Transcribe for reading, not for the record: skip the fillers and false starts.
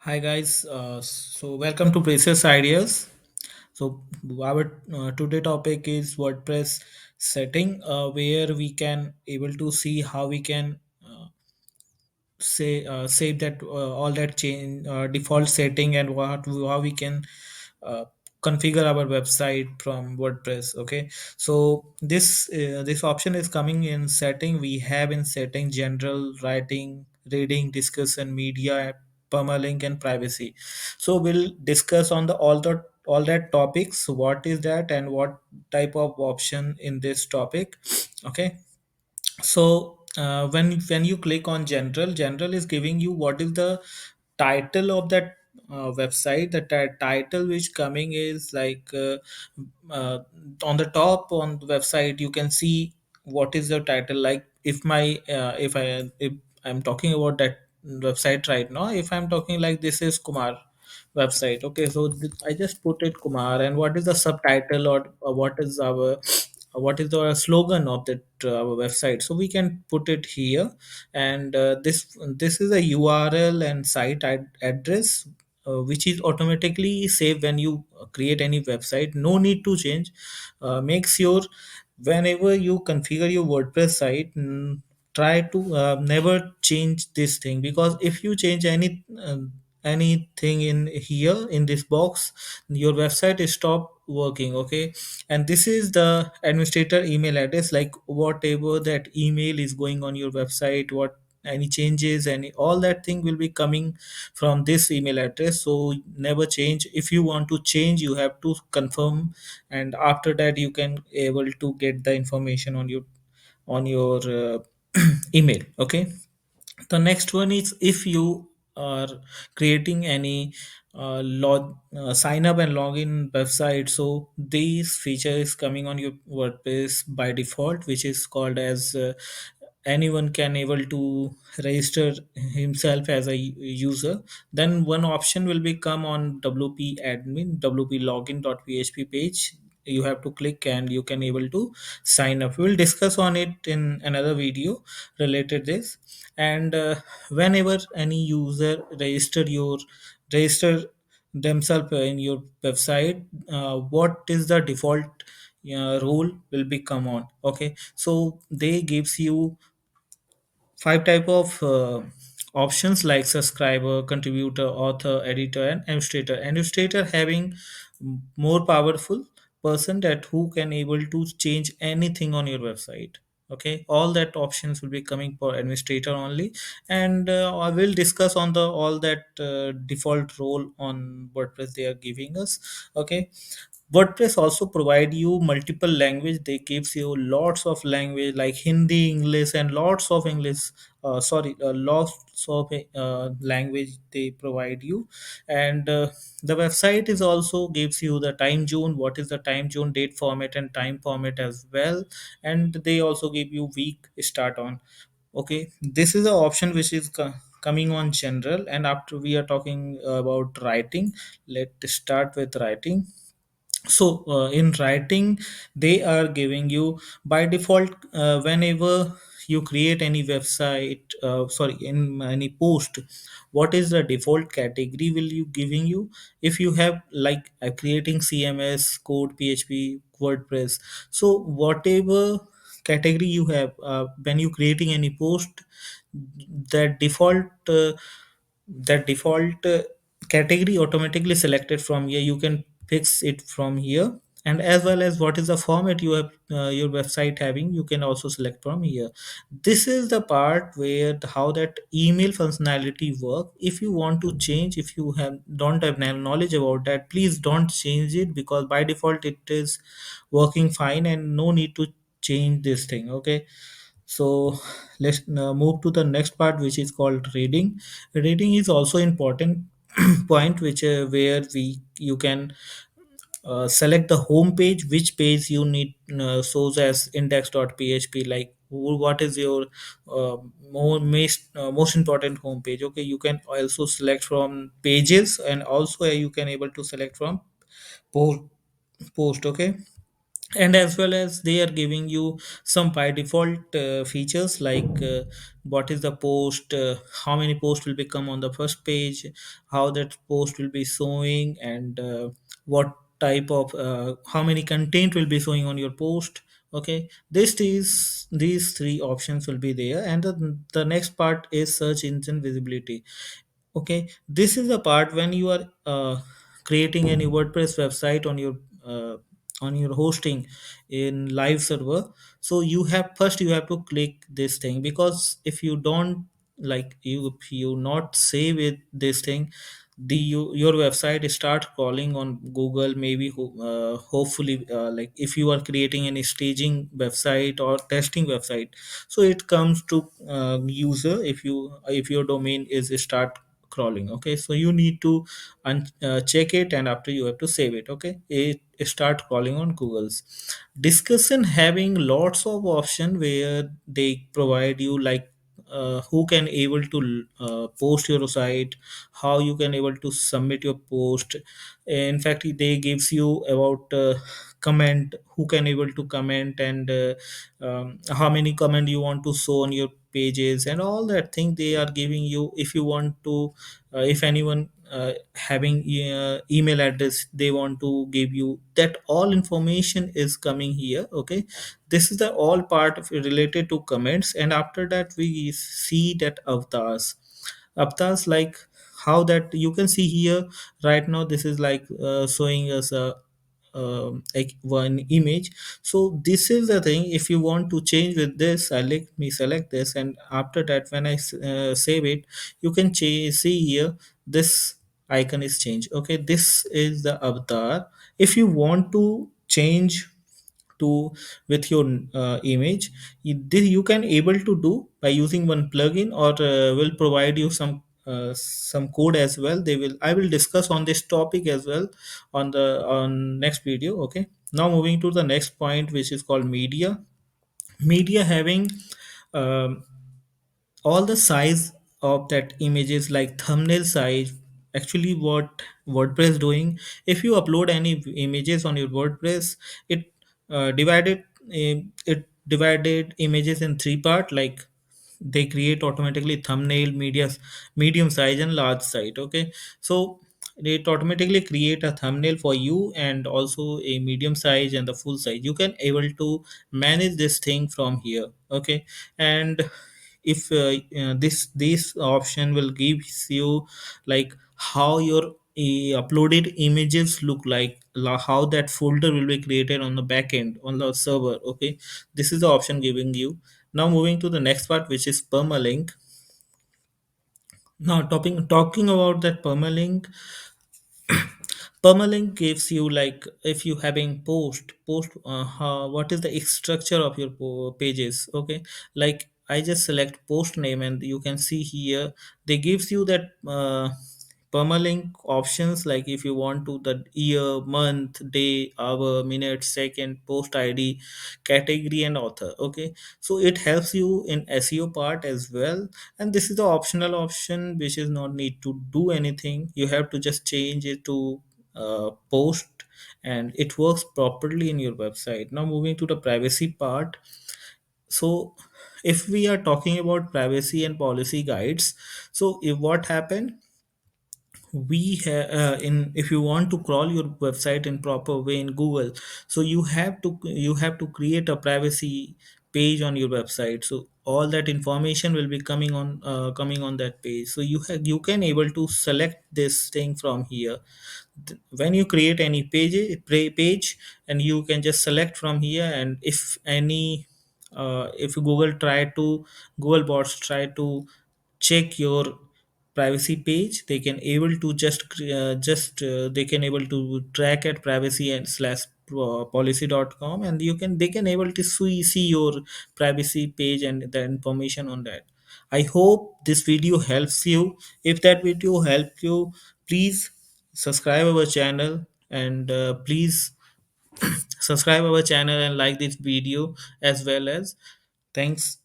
Hi guys, so welcome to Precious Ideas. So our today topic is WordPress setting, where we can able to see how we can save that all that change default setting and what how we can uh, configure our website from WordPress. Okay, so this option is coming in setting. We have in setting general, writing, reading, discussion, media, permalink, and privacy. So we'll discuss on the all that topics, what is that and what type of option in this topic. Okay, so when you click on general is giving you what is the title of that website. The title which coming is like uh, on the top on the website you can see what is the title. Like if I'm talking about that website right now, if I'm talking like this is Kumar website. Okay, so I just put it Kumar, and what is the subtitle, or what is the slogan of that our website, so we can put it here. And this is a URL and address, which is automatically saved when you create any website. No need to change. Make sure whenever you configure your WordPress site, try to never change this thing, because if you change anything in here in this box, your website is stop working. Okay, and this is the administrator email address. Like whatever that email is going on your website, what any changes, any all that thing will be coming from this email address. So never change. If you want to change, you have to confirm, and after that you can able to get the information on your email. Okay, the next one is if you are creating any sign up and login website, so this feature is coming on your WordPress by default, which is called as anyone can able to register himself as a user. Then one option will become on WP admin WP login.php page. You have to click and you can able to sign up. We'll discuss on it in another video related this. And whenever any user register themselves in your website, what is the default rule will be come on. Okay, so they gives you five type of options like subscriber, contributor, author, editor, and administrator having more powerful person that who can able to change anything on your website. Okay, all that options will be coming for administrator only. And I will discuss on the all that default role on WordPress they are giving us. Okay, WordPress also provide you multiple language. They gives you lots of language like Hindi, English, and lots of English. Lots of language they provide you. And the website is also gives you the time zone. What is the time zone, date format, and time format as well. And they also give you week start on. Okay, this is the option which is coming on general. And after we are talking about writing, let's start with writing. So in writing, they are giving you by default, whenever you create any website, sorry, in any post, what is the default category will you giving you. If you have like creating CMS code, PHP, WordPress, so whatever category you have, when you creating any post, that default category automatically selected from here. You can fix it from here. And as well as what is the format you have your website having, you can also select from here. This is the part where how that email functionality work. If you want to change, if you have don't have knowledge about that, please don't change it, because by default it is working fine and no need to change this thing. Okay, so let's move to the next part, which is called reading. Reading is also important point, which where we you can select the home page, which page you need shows as index.php. Like what is your most important home page. Okay, you can also select from pages, and also you can able to select from post. Okay, and as well as they are giving you some by default features like what is the post, how many posts will become on the first page, how that post will be showing, and what type of how many content will be showing on your post. Okay, this is these three options will be there, and the next part is search engine visibility. Okay, this is the part when you are creating any WordPress website on your hosting in live server. So you have first you have to click this thing, because if you don't, like, you if you not save it this thing, your website start crawling on Google, maybe hopefully, like if you are creating any staging website or testing website, so it comes to user if your domain is start crawling. Okay, so you need to check it, and after you have to save it. Okay, it start crawling on Google's discussion, having lots of option where they provide you like who can able to post your site, how you can able to submit your post. In fact, they gives you about comment, who can able to comment, and how many comment you want to show on your pages, and all that thing they are giving you. If you want to if anyone having email address, they want to give you that, all information is coming here. Okay, this is the all part of related to comments. And after that we see that avatars, like how that you can see here right now. This is like showing us a like one image. So this is the thing, if you want to change with this, let me select this, and after that when I save it, you can see here this icon is changed. Okay, this is the avatar. If you want to change to with your image, you can able to do by using one plugin, or will provide you some code as well. They will I will discuss on this topic as well on next video. Okay, now moving to the next point, which is called media having um, all the size of that images, like thumbnail size. Actually, what WordPress doing, if you upload any images on your WordPress, it divided images in three part, like they create automatically thumbnail, medium size and large size. Okay, so it automatically create a thumbnail for you, and also a medium size and the full size. You can able to manage this thing from here. Okay, and if this option will give you like how your uploaded images look like, how that folder will be created on the back end on the server. Okay, this is the option giving you. Now moving to the next part, which is permalink. Now talking about that permalink gives you, like if you having post what is the structure of your pages. Okay, like I just select post name, and you can see here they gives you that permalink options, like if you want to the year, month, day, hour, minute, second, post ID, category and author. Okay, so it helps you in SEO part as well. And this is the optional option which is not need to do anything. You have to just change it to post, and it works properly in your website. Now moving to the privacy part. So if we are talking about privacy and policy guides, so if what happened, in if you want to crawl your website in proper way in Google, so you have to create a privacy page on your website. So all that information will be coming on that page. So you can able to select this thing from here. When you create any page, and you can just select from here. And if any if Google bots try to check your privacy page, they can able to they can able to track at privacy and slash policy.com, and they can able to see your privacy page and the information on that. I hope this video helps you. If that video helped you, please subscribe our channel, and please subscribe our channel and like this video as well as. Thanks.